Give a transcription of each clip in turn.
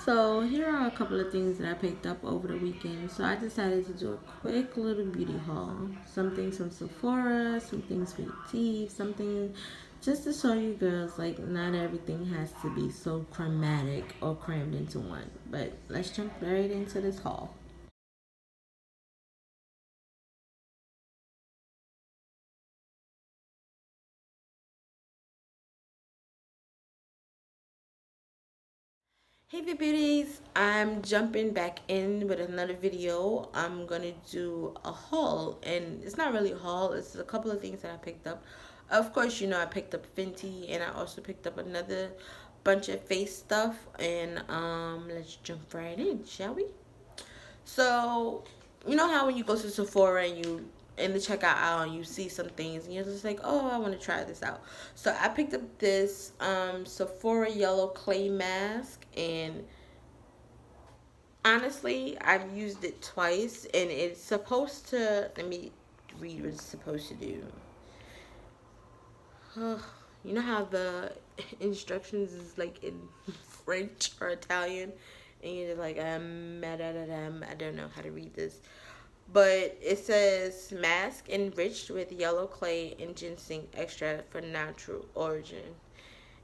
So here are a couple of things that I picked up over the weekend. So I decided to do a quick little beauty haul. Some things from Sephora, some things for your teeth, something just to show you girls like not everything has to be so chromatic or crammed into one. But let's jump right into this haul. Hey the beauties, I'm jumping back in with another video. I'm gonna do a haul, and it's not really a haul, it's a couple of things that I picked up. Of course, you know I picked up Fenty, and I also picked up another bunch of face stuff. And let's jump right in, shall we? So, you know how when you go to Sephora and you in the checkout aisle and you see some things and you're just like, oh, I want to try this out. So I picked up this Sephora yellow clay mask, and honestly, I've used it twice, and it's supposed to. Let me read what it's supposed to do. You know how the instructions is like in French or Italian, and you're like, I don't know how to read this. But it says mask enriched with yellow clay and ginseng extract for natural origin.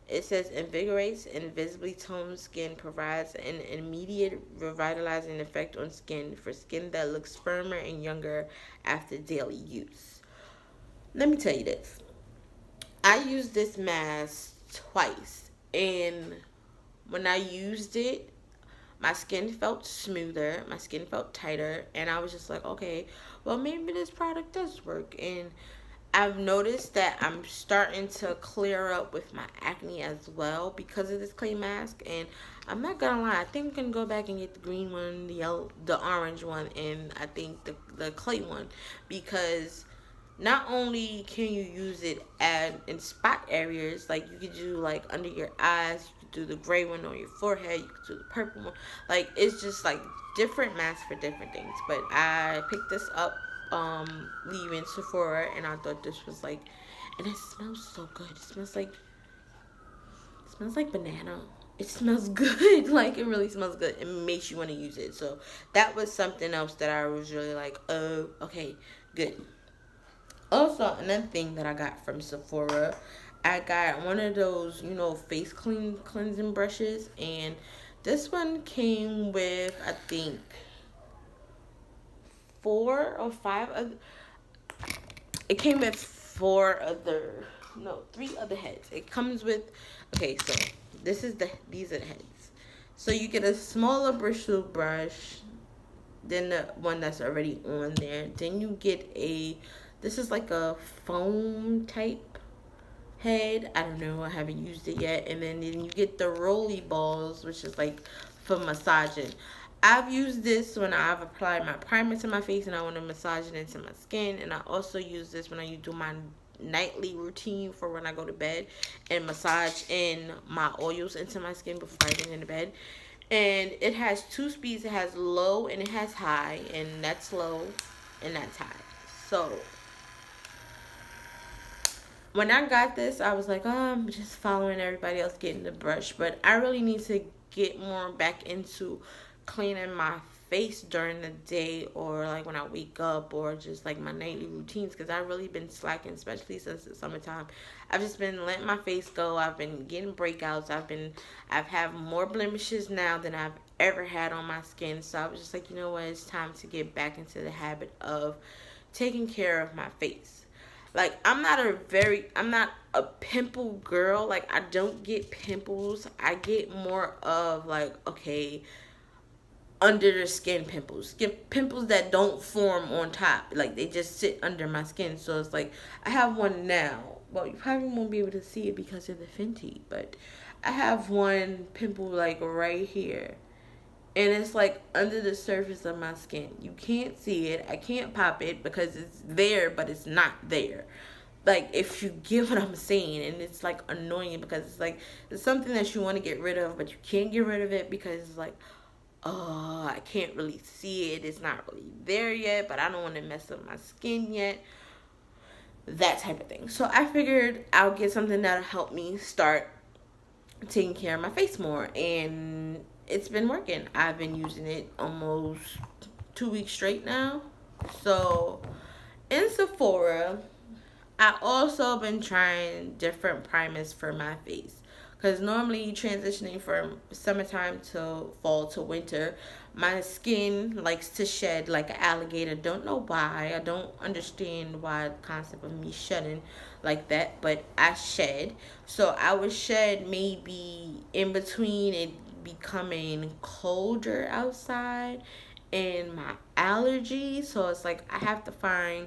It says invigorates and visibly tones skin, provides an immediate revitalizing effect on skin for skin that looks firmer and younger after daily use. Let me tell you this. I used this mask twice, and when I used it, my skin felt smoother, my skin felt tighter, and I was just like, okay, well, maybe this product does work. And I've noticed that I'm starting to clear up with my acne as well because of this clay mask. And I'm not gonna lie, I think I'm gonna go back and get the green one, the yellow, the orange one, and I think the clay one, because not only can you use it in spot areas, like you could do like under your eyes, you could do the gray one on your forehead, you could do the purple one. Like it's just like different masks for different things. But I picked this up leaving Sephora, and I thought this was like, and it smells so good. It smells like banana. It smells good. Like it really smells good. It makes you want to use it. So that was something else that I was really like, oh, okay, good. Also, another thing that I got from Sephora, I got one of those, face cleansing brushes, and this one came with, I think, four or five other. It came with three other heads. It comes with, okay, so these are the heads. So you get a smaller bristle brush than the one that's already on there. Then you get this is like a foam type head. I don't know. I haven't used it yet. And then you get the roly balls, which is like for massaging. I've used this when I've applied my primer to my face and I want to massage it into my skin. And I also use this when I do my nightly routine for when I go to bed and massage in my oils into my skin before I get into bed. And it has two speeds. It has low and it has high, and that's low and that's high. So when I got this, I was like, oh, I'm just following everybody else getting the brush. But I really need to get more back into cleaning my face during the day, or like when I wake up, or just like my nightly routines, because I've really been slacking, especially since the summertime. I've just been letting my face go. I've been getting breakouts. I've had more blemishes now than I've ever had on my skin. So I was just like, you know what, it's time to get back into the habit of taking care of my face. Like I'm not a pimple girl. Like I don't get pimples. I get more of like, okay, under the skin pimples. Skin pimples that don't form on top. Like they just sit under my skin. So it's like I have one now. Well, you probably won't be able to see it because of the Fenty, but I have one pimple like right here, and it's like under the surface of my skin. You can't see it. I can't pop it because it's there, but it's not there. Like, if you get what I'm saying, and it's like annoying because it's like it's something that you want to get rid of, but you can't get rid of it because it's like, oh, I can't really see it. It's not really there yet, but I don't want to mess up my skin yet. That type of thing. So I figured I'll get something that'll help me start taking care of my face more, and it's been working. I've been using it almost 2 weeks straight now. So in Sephora, I also been trying different primers for my face. Because normally transitioning from summertime to fall to winter, my skin likes to shed like an alligator. Don't know why. I don't understand why the concept of me shedding like that, but I shed. So I would shed maybe in between it becoming colder outside and my allergies. So it's like I have to find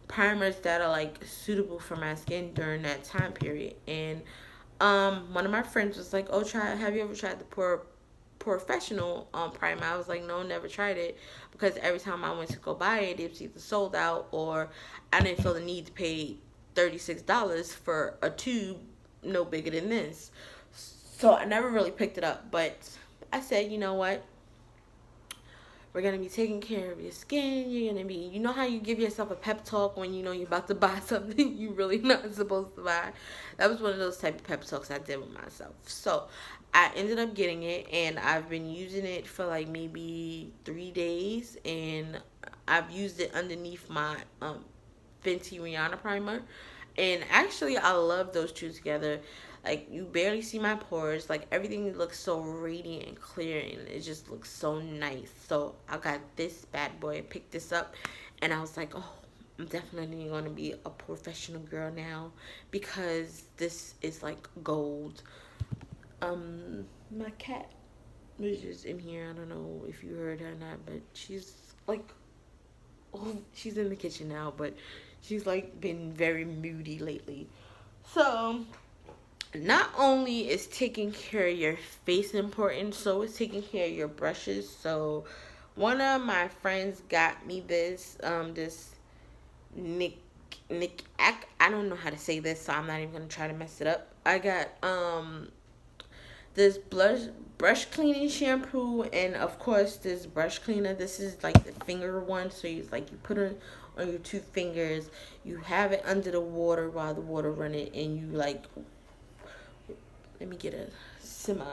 primers that are like suitable for my skin during that time period. And one of my friends was like, "Oh, try. Have you ever tried the professional primer?" I was like, "No, never tried it," because every time I went to go buy it, it was either sold out or I didn't feel the need to pay $36 for a tube no bigger than this. So I never really picked it up. But I said, you know what? We're gonna be taking care of your skin. You're gonna be, you know how you give yourself a pep talk when you know you're about to buy something you really not supposed to buy. That was one of those type of pep talks I did with myself. So I ended up getting it, and I've been using it for like maybe 3 days, and I've used it underneath my Fenty Rihanna primer. And actually, I love those two together. Like, you barely see my pores. Like, everything looks so radiant and clear, and it just looks so nice. So I got this bad boy. I picked this up, and I was like, oh, I'm definitely going to be a professional girl now, because this is like gold. My cat was just in here. I don't know if you heard her or not, but she's like, oh, she's in the kitchen now, but she's like been very moody lately. So not only is taking care of your face important, so is taking care of your brushes. So one of my friends got me this Nick I don't know how to say this, so I'm not even gonna try to mess it up. I got this brush cleaning shampoo, and of course this brush cleaner. This is like the finger one, so you like you put it on your 2 fingers, you have it under the water while the water running, and you like, let me get a semi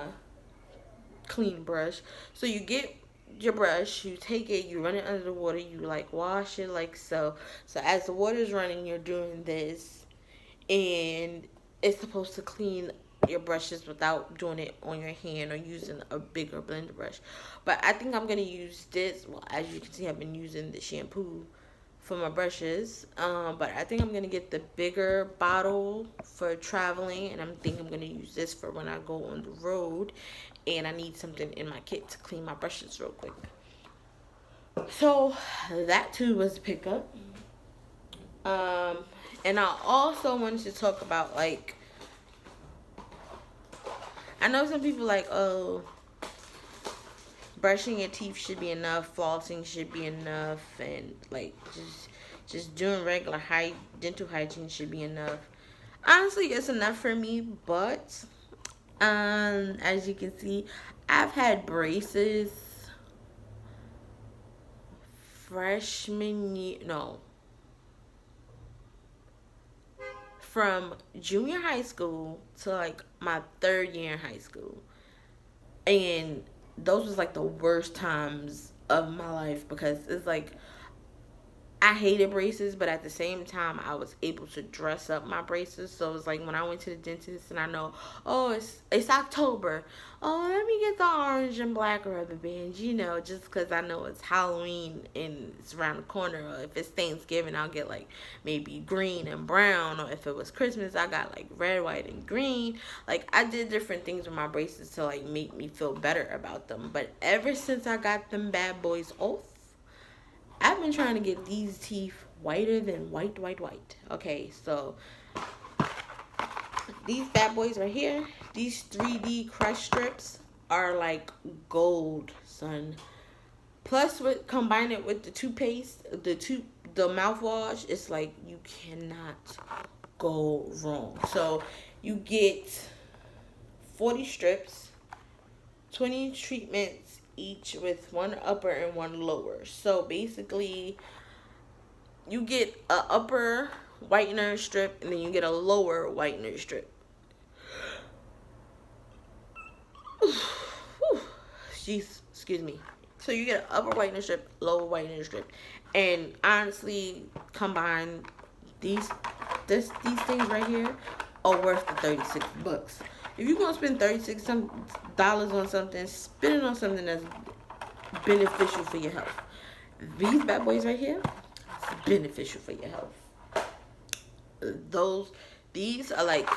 clean brush. So you get your brush, you take it, you run it under the water, you like wash it like so. So as the water is running, you're doing this, and it's supposed to clean your brushes without doing it on your hand or using a bigger blender brush. But I think I'm gonna use this. Well, as you can see, I've been using the shampoo for my brushes, but I think I'm gonna get the bigger bottle for traveling, and I'm gonna use this for when I go on the road and I need something in my kit to clean my brushes real quick. So that too was a pickup. um and I also wanted to talk about, like, I know some people like, oh, brushing your teeth should be enough, flossing should be enough, and like just doing regular dental hygiene should be enough. Honestly, it's enough for me, but as you can see, I've had braces freshman year, no, from junior high school to like my 3rd year in high school. And those was like the worst times of my life, because it's like I hated braces, but at the same time, I was able to dress up my braces. So it's like when I went to the dentist, and I know, oh, it's October. Oh, let me get the orange and black rubber bands, just because I know it's Halloween and it's around the corner. Or if it's Thanksgiving, I'll get like maybe green and brown. Or if it was Christmas, I got like red, white, and green. Like, I did different things with my braces to like make me feel better about them. But ever since I got them bad boys off, I've been trying to get these teeth whiter than white, white, white. Okay, so these bad boys right here, these 3D crush strips are like gold, son. Plus, combine it with the toothpaste, the mouthwash, it's like you cannot go wrong. So you get 40 strips, 20 treatments each, with one upper and one lower. So basically, you get a upper whitener strip, and then you get a lower whitener strip. excuse me. So you get an upper whitening strip, lower whitening strip, and honestly, combine these these things right here are worth the $36. If you're gonna spend $36 on something, spend it on something that's beneficial for your health. These bad boys right here, it's beneficial for your health. These are like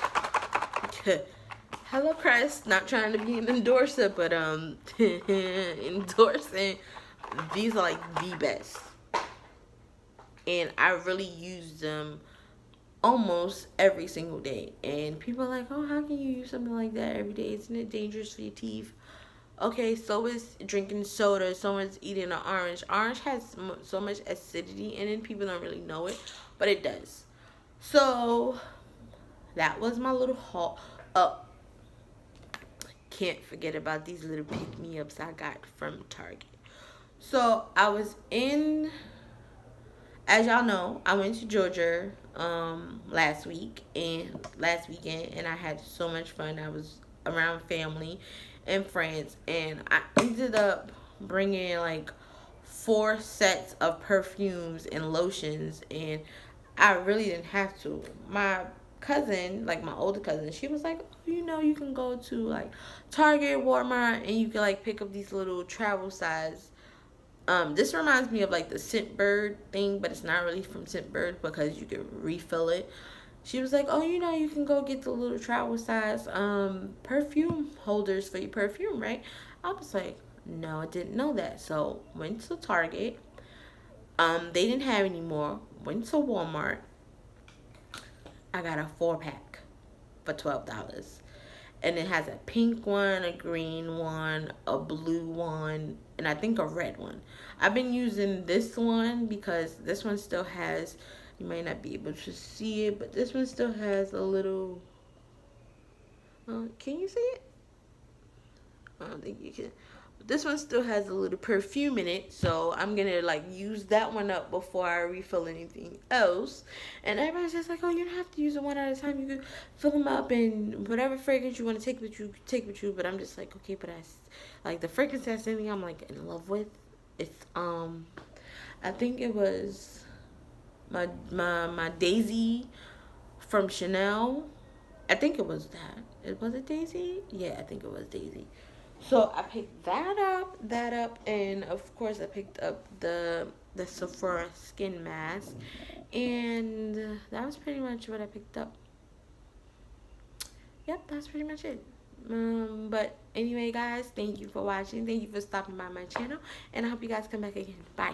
Hello Crest, not trying to be an endorser, but endorsing. These are like the best, and I really use them almost every single day. And people are like, oh, how can you use something like that every day? Isn't it dangerous for your teeth? Okay, so is drinking soda, so is eating an orange. Orange has so much acidity in it, people don't really know it, but it does. So that was my little haul. Can't forget about these little pick-me-ups I got from Target. So I was in, as y'all know, I went to Georgia last weekend, and I had so much fun. I was around family and friends, and I ended up bringing like 4 sets of perfumes and lotions, and I really didn't have to. My cousin, like my older cousin, she was like, oh, you can go to like Target, Walmart, and you can like pick up these little travel size. This reminds me of like the Scentbird thing, but it's not really from Scentbird because you can refill it. She was like, oh, you can go get the little travel size perfume holders for your perfume, right? I was like, no, I didn't know that. So went to Target. They didn't have any more. Went to Walmart. I got a 4-pack for $12. And it has a pink one, a green one, a blue one, and I think a red one. I've been using this one because this one still has, you might not be able to see it, but this one still has a little, can you see it? I don't think you can. But this one still has a little perfume in it, so I'm gonna like use that one up before I refill anything else. And everybody's just like, oh, you don't have to use it one at a time. You can fill them up, and whatever fragrance you want to take with you, take with you. But I'm just like, okay, but like the fragrance that's in me, I'm like in love with. It's I think it was my Daisy from Chanel. I think it was that. Was it Daisy? Yeah, I think it was Daisy. So I picked that up, and of course I picked up the Sephora skin mask, and that was pretty much what I picked up. Yep, that's pretty much it. But anyway, guys, thank you for watching. Thank you for stopping by my channel, and I hope you guys come back again. Bye.